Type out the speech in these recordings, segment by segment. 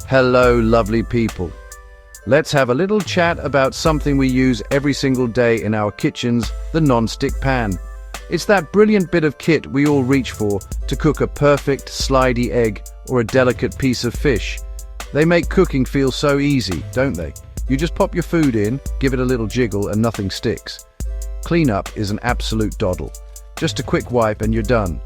Hello, lovely people. Let's have a little chat about something we use every single day in our kitchens, the non-stick pan. It's that brilliant bit of kit we all reach for to cook a perfect, slidey egg or a delicate piece of fish. They make cooking feel so easy, don't they? You just pop your food in, give it a little jiggle, and nothing sticks. Cleanup is an absolute doddle. Just a quick wipe and you're done.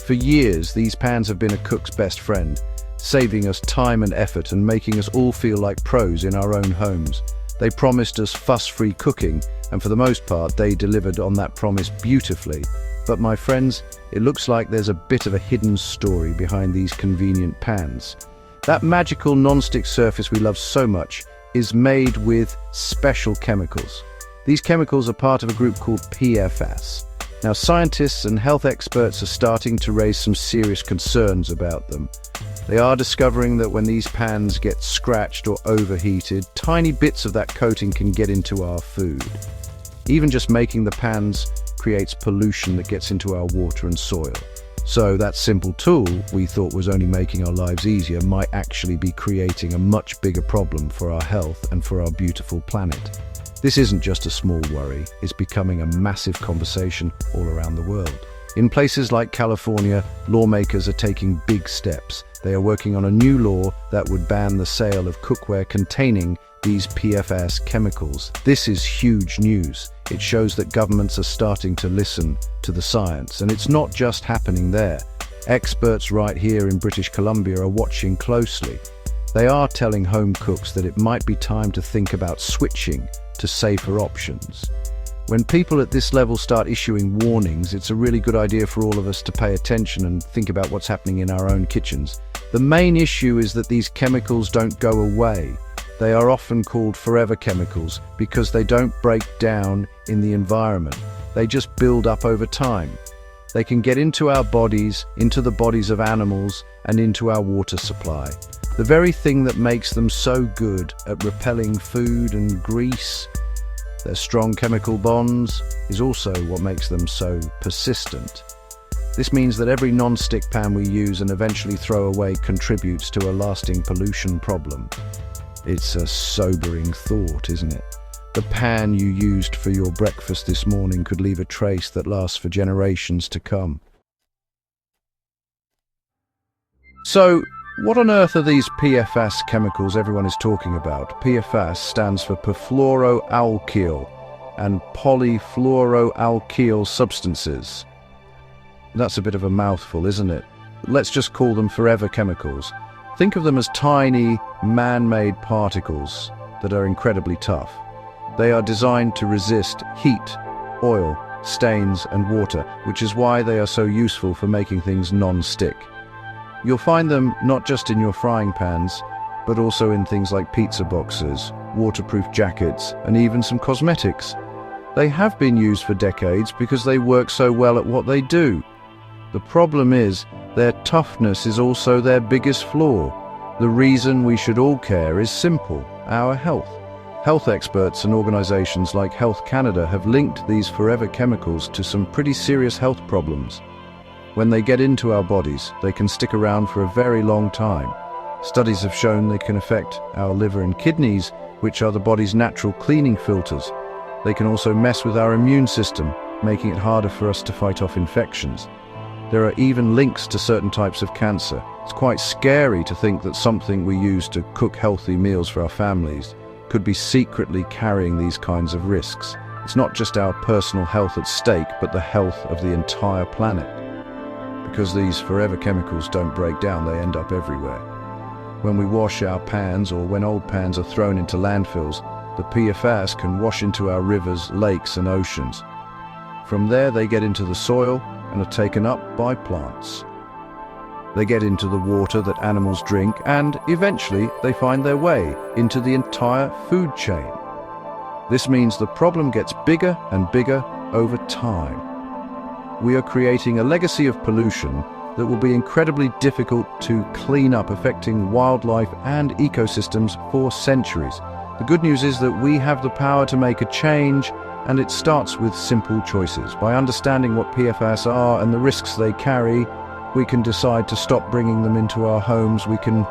For years, these pans have been a cook's best friend, saving us time and effort and making us all feel like pros in our own homes. They promised us fuss-free cooking, and for the most part, they delivered on that promise beautifully. But my friends, it looks like there's a bit of a hidden story behind these convenient pans. That magical non-stick surface we love so much is made with special chemicals. These chemicals are part of a group called PFAS. Now, scientists and health experts are starting to raise some serious concerns about them. They are discovering that when these pans get scratched or overheated, tiny bits of that coating can get into our food. Even just making the pans creates pollution that gets into our water and soil. So that simple tool we thought was only making our lives easier might actually be creating a much bigger problem for our health and for our beautiful planet. This isn't just a small worry, it's becoming a massive conversation all around the world. In places like California, lawmakers are taking big steps. They are working on a new law that would ban the sale of cookware containing these PFAS chemicals. This is huge news. It shows that governments are starting to listen to the science, and it's not just happening there. Experts right here in British Columbia are watching closely. They are telling home cooks that it might be time to think about switching to safer options. When people at this level start issuing warnings, it's a really good idea for all of us to pay attention and think about what's happening in our own kitchens. The main issue is that these chemicals don't go away. They are often called forever chemicals because they don't break down in the environment. They just build up over time. They can get into our bodies, into the bodies of animals, and into our water supply. The very thing that makes them so good at repelling food and grease, their strong chemical bonds, is also what makes them so persistent. This means that every non-stick pan we use and eventually throw away contributes to a lasting pollution problem. It's a sobering thought, isn't it? The pan you used for your breakfast this morning could leave a trace that lasts for generations to come. So, what on earth are these PFAS chemicals everyone is talking about? PFAS stands for perfluoroalkyl and polyfluoroalkyl substances. That's a bit of a mouthful, isn't it? Let's just call them forever chemicals. Think of them as tiny, man-made particles that are incredibly tough. They are designed to resist heat, oil, stains, and water, which is why they are so useful for making things non-stick. You'll find them not just in your frying pans, but also in things like pizza boxes, waterproof jackets, and even some cosmetics. They have been used for decades because they work so well at what they do. The problem is, their toughness is also their biggest flaw. The reason we should all care is simple: our health. Health experts and organizations like Health Canada have linked these forever chemicals to some pretty serious health problems. When they get into our bodies, they can stick around for a very long time. Studies have shown they can affect our liver and kidneys, which are the body's natural cleaning filters. They can also mess with our immune system, making it harder for us to fight off infections. There are even links to certain types of cancer. It's quite scary to think that something we use to cook healthy meals for our families could be secretly carrying these kinds of risks. It's not just our personal health at stake, but the health of the entire planet. Because these forever chemicals don't break down, they end up everywhere. When we wash our pans, or when old pans are thrown into landfills, the PFAS can wash into our rivers, lakes, and oceans. From there, they get into the soil and are taken up by plants. They get into the water that animals drink, and eventually they find their way into the entire food chain. This means the problem gets bigger and bigger over time. We are creating a legacy of pollution that will be incredibly difficult to clean up, affecting wildlife and ecosystems for centuries. The good news is that we have the power to make a change, and it starts with simple choices. By understanding what PFAS are and the risks they carry, we can decide to stop bringing them into our homes. We can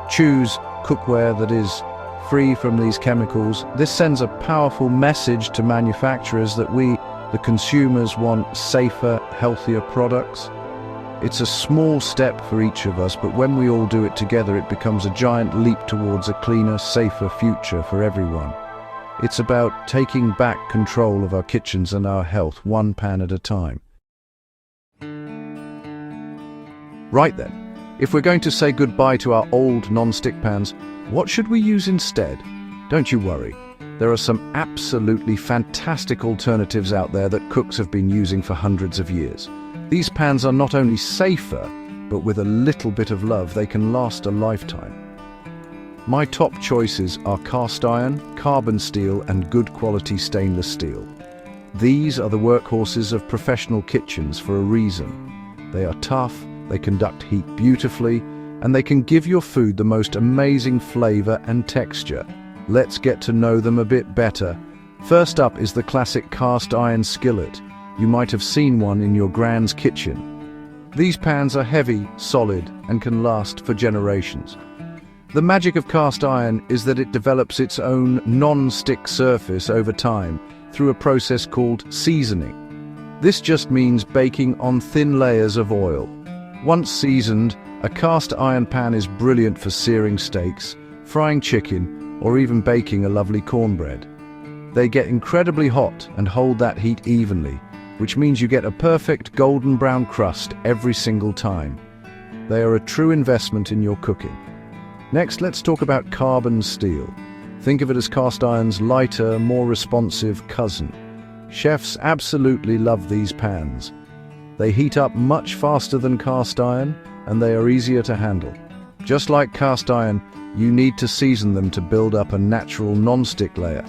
Choose cookware that is free from these chemicals. This sends a powerful message to manufacturers that we, the consumers, want safer, healthier products. It's a small step for each of us, but when we all do it together, it becomes a giant leap towards a cleaner, safer future for everyone. It's about taking back control of our kitchens and our health, one pan at a time. Right then, if we're going to say goodbye to our old non-stick pans, what should we use instead? Don't you worry. There are some absolutely fantastic alternatives out there that cooks have been using for hundreds of years. These pans are not only safer, but with a little bit of love, they can last a lifetime. My top choices are cast iron, carbon steel, and good quality stainless steel. These are the workhorses of professional kitchens for a reason. They are tough, they conduct heat beautifully, and they can give your food the most amazing flavor and texture. Let's get to know them a bit better. First up is the classic cast iron skillet. You might have seen one in your grand's kitchen. These pans are heavy, solid, and can last for generations. The magic of cast iron is that it develops its own non-stick surface over time through a process called seasoning. This just means baking on thin layers of oil. Once seasoned, a cast iron pan is brilliant for searing steaks, frying chicken, or even baking a lovely cornbread. They get incredibly hot and hold that heat evenly, which means you get a perfect golden brown crust every single time. They are a true investment in your cooking. Next, let's talk about carbon steel. Think of it as cast iron's lighter, more responsive cousin. Chefs absolutely love these pans. They heat up much faster than cast iron, and they are easier to handle. Just like cast iron, you need to season them to build up a natural non-stick layer.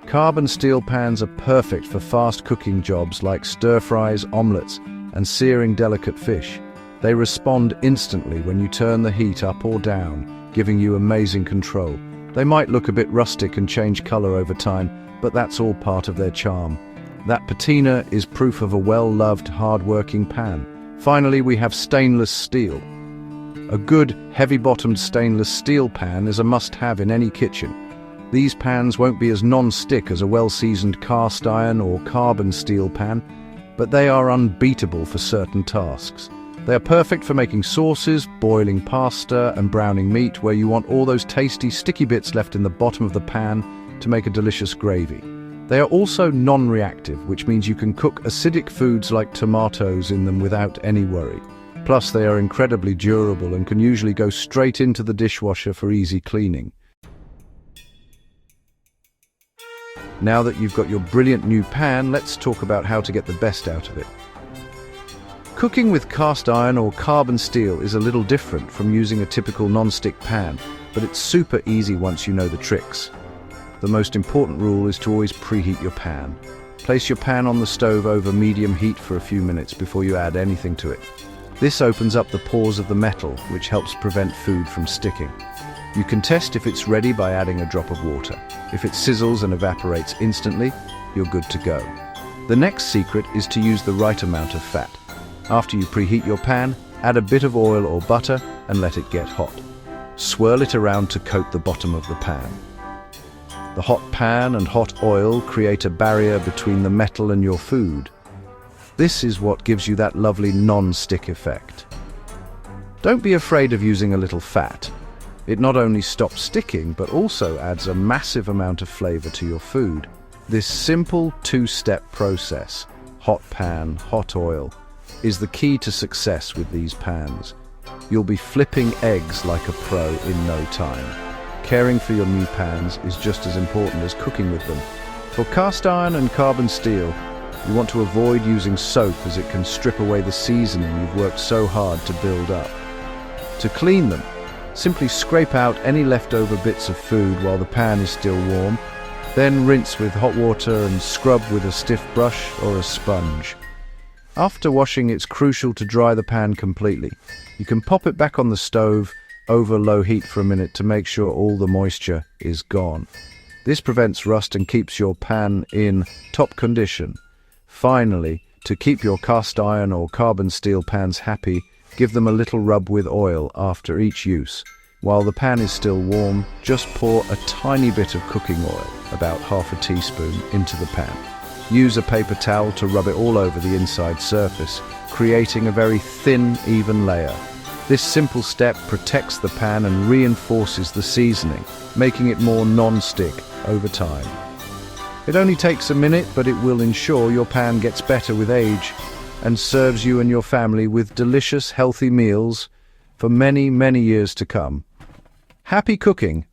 Carbon steel pans are perfect for fast cooking jobs like stir-fries, omelettes, and searing delicate fish. They respond instantly when you turn the heat up or down, giving you amazing control. They might look a bit rustic and change color over time, but that's all part of their charm. That patina is proof of a well-loved, hard-working pan. Finally, we have stainless steel. A good, heavy-bottomed stainless steel pan is a must-have in any kitchen. These pans won't be as non-stick as a well-seasoned cast iron or carbon steel pan, but they are unbeatable for certain tasks. They are perfect for making sauces, boiling pasta, and browning meat, where you want all those tasty, sticky bits left in the bottom of the pan to make a delicious gravy. They are also non-reactive, which means you can cook acidic foods like tomatoes in them without any worry. Plus, they are incredibly durable and can usually go straight into the dishwasher for easy cleaning. Now that you've got your brilliant new pan, let's talk about how to get the best out of it. Cooking with cast iron or carbon steel is a little different from using a typical non-stick pan, but it's super easy once you know the tricks. The most important rule is to always preheat your pan. Place your pan on the stove over medium heat for a few minutes before you add anything to it. This opens up the pores of the metal, which helps prevent food from sticking. You can test if it's ready by adding a drop of water. If it sizzles and evaporates instantly, you're good to go. The next secret is to use the right amount of fat. After you preheat your pan, add a bit of oil or butter and let it get hot. Swirl it around to coat the bottom of the pan. The hot pan and hot oil create a barrier between the metal and your food. This is what gives you that lovely non-stick effect. Don't be afraid of using a little fat. It not only stops sticking, but also adds a massive amount of flavor to your food. This simple two-step process, hot pan, hot oil, is the key to success with these pans. You'll be flipping eggs like a pro in no time. Caring for your new pans is just as important as cooking with them. For cast iron and carbon steel, you want to avoid using soap as it can strip away the seasoning you've worked so hard to build up. To clean them, simply scrape out any leftover bits of food while the pan is still warm, then rinse with hot water and scrub with a stiff brush or a sponge. After washing, it's crucial to dry the pan completely. You can pop it back on the stove over low heat for a minute to make sure all the moisture is gone. This prevents rust and keeps your pan in top condition. Finally, to keep your cast iron or carbon steel pans happy, give them a little rub with oil after each use. While the pan is still warm, just pour a tiny bit of cooking oil, about half a teaspoon, into the pan. Use a paper towel to rub it all over the inside surface, creating a very thin, even layer. This simple step protects the pan and reinforces the seasoning, making it more non-stick over time. It only takes a minute, but it will ensure your pan gets better with age and serves you and your family with delicious, healthy meals for many, many years to come. Happy cooking!